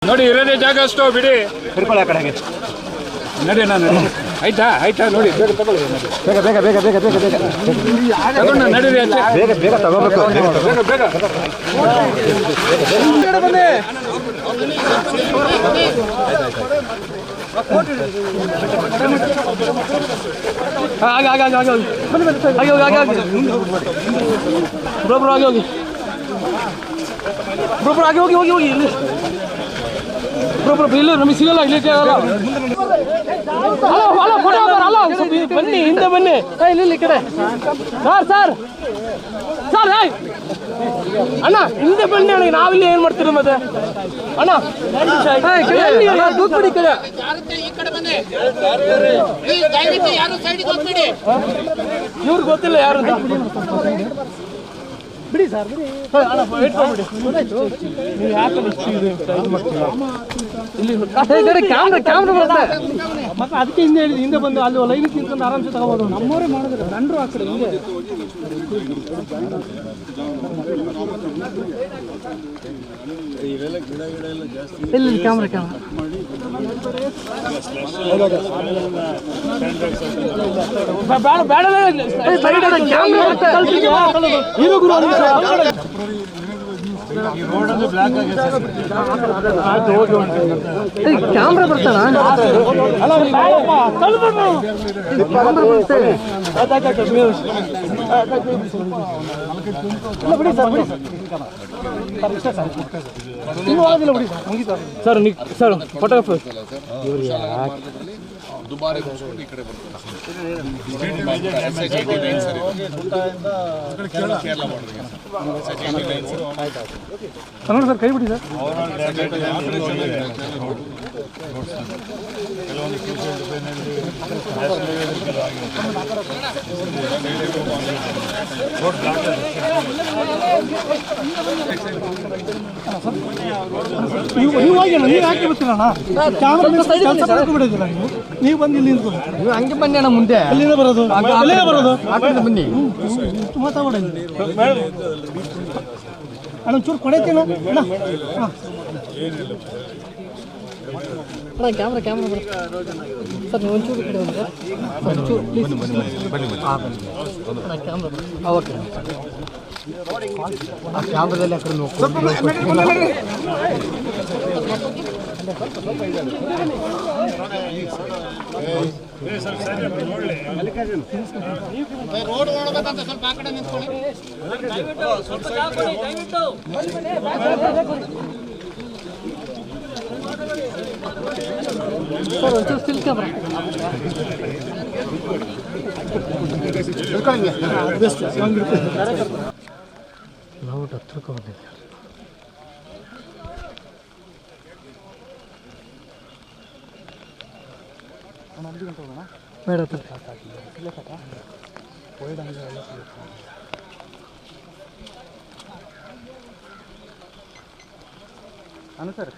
ನೋಡಿ ಇರೋದೇ ಜಾಗ ಅಷ್ಟು ಬಿಡಿ ಹಿಡ್ಕೊಳ್ಳಿ ಆ ಕಡೆಗೆ ನಡಿ ನಾನು ಆಯ್ತಾ ಆಯ್ತಾ ನೋಡಿ ಬೇಗ ತಗೊಳ್ಳಿ ಬೇಗ ಬೇಗ ಬೇಗ ಬೇಗ ಬೇಗ ಬೇಗ ತಗೊಂಡು ನಡೀರಿ ಅಷ್ಟೇ ಬೇಗ ಬೇಗ ತಗೋಬೇಕು ಬೇಗ ಬೇಗ ಬನ್ನಿ ಆಗ ಆಗ ಆಗ ಆಗ ಬನ್ನಿ ಬನ್ನಿ ಆಗಿ ಹೋಗಿ ಆಗಿ ಆಗಿ ಬ್ರೋ ಆಗಿ ಹೋಗಿ ಬ್ರೋ ಆಗಿ ಹೋಗಿ ಹೋಗಿ ಹೋಗಿ ಇಲ್ಲಿ ಬ್ರೋ ಇಲ್ಲಿ ನಮಗೆ ಸಿಗಲ್ಲ ಇಲ್ಲಿ ಆಗಲ್ಲ ಹಲೋ ಹಲೋ ಫೋಟೋ ಹಲೋ ಬನ್ನಿ ಹಿಂದೆ ಬನ್ನಿ ಇಲ್ಲಿ ಈ ಕಡೆ ಸರ್ ಸರ್ ಸರ್ ಹಾಯ್ ಅಣ್ಣ ಹಿಂದೆ ಬನ್ನಿ ಅಣ್ಣ ನಾವಿಲ್ಲಿ ಏನು ಮಾಡ್ತೀರಿ ಮತ್ತೆ ಅಣ್ಣ ದೂತ್ ಬಿಡಿ ಕಡೆ ಇವ್ರಿಗೆ ಗೊತ್ತಿಲ್ಲ ಯಾರು ಅಂತ ಬಿಡಿ ಸರ್ ಬಿಡಿ ವೇಟ್ ಮಾಡ್ಬಿಡಿ ನೀವು ಯಾಕೆ ಇಲ್ಲಿ ಕ್ಯಾಮ್ರಾ ಬರುತ್ತೆ ಮತ್ತೆ ಅದಕ್ಕೆ ಹಿಂದೆ ಹೇಳಿದ್ದು ಹಿಂದೆ ಬಂದು ಅಲ್ಲಿ ಲೈನ್ ತಿಂಕೊಂಡು ಆರಾಮ್ಸೆ ತಗೋಬೋದು ನಮ್ಮವರೇ ಮಾಡಿದ್ರೆ ದಂಡ್ರು ಆ ಕಡೆ ಹಿಂದೆ ಇಲ್ಲಿ ಕ್ಯಾಮ್ರಾ ಬೇಡ ಕ್ಯಾಮ್ರಾ ಬರ್ತಾನ ಸರ್ ಸರ್ ಫೋಟೋಗ್ರಾಫರ್ ದುಬಾರಿ ಈ ಕಡೆ ಕನ್ನಡ ಸರ್ ಕೈ ಬಿಡಿ ಸರ್ ನೀವು ಯಾಕೆ ಬರ್ತೀರಣ್ಣ ನೀವು ಬಂದು ಇಲ್ಲಿ ನೀವು ಹಂಗೆ ಬನ್ನಿ ಅಣ್ಣ ಮುಂದೆ ಎಲ್ಲಿಂದ ಬರೋದು ಎಲ್ಲಿಂದ ಬರೋದು ಬನ್ನಿ ಮಾತಾಡ ಅಣ್ಣ ಚೂರು ಕೊಡೈತೇನು ಅಣ್ಣ ಕ್ಯಾಮ್ರಾ ಸರ್ ನೀವು ಒಂಚೂರು ಕಡೆ ಒಂದು ಕ್ಯಾಮ್ರಾ ಓಕೆ ಆ ಕ್ಯಾಮ್ರಾದಲ್ಲಿ ಆ ಕಡೆ ರೋಡ್ ನೋಡ್ಬೇಕಂತ ಸ್ವಲ್ಪ ಆ ಕಡೆ ನಿಂತ್ಕೊಳ್ಳಿ ಸರ್ ಒಂಚೂರು ಸ್ಟಿಲ್ ಕ್ಯಾಮ್ರಾ ನಾವು ಹತ್ರಕ್ಕೆ ಬಂದಿಲ್ಲ ಬೇಡ ಅನು ಸರ್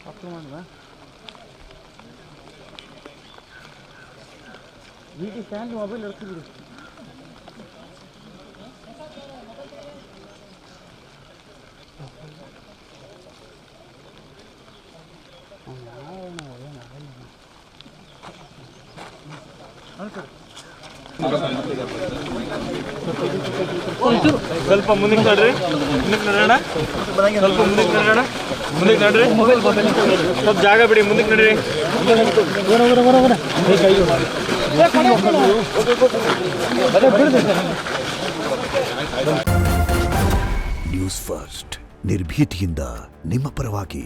ಅಪ್ಲೈ ಮಾಡುವ ಈಗ ಸ್ಟ್ಯಾಂಡ್ ಮೊಬೈಲ್ ಇಡ್ತಿದ್ದೀರಿ ಸ್ವಲ್ಪ ಮುಂದಕ್ಕೆ ನಡ್ರಿ ಮುಂದಕ್ಕೆ ನಡೋಣ ಸ್ವಲ್ಪ ಮುಂದಕ್ಕೆ ನಡೋಣ ಮುಂದಕ್ಕೆ ನಡ್ರಿ ಸ್ವಲ್ಪ ಜಾಗ ಬಿಡಿ ಮುಂದಕ್ಕೆ ನಡ್ರಿ ನ್ಯೂಸ್ ಫಸ್ಟ್ ನಿರ್ಭೀತಿಯಿಂದ ನಿಮ್ಮ ಪರವಾಗಿ.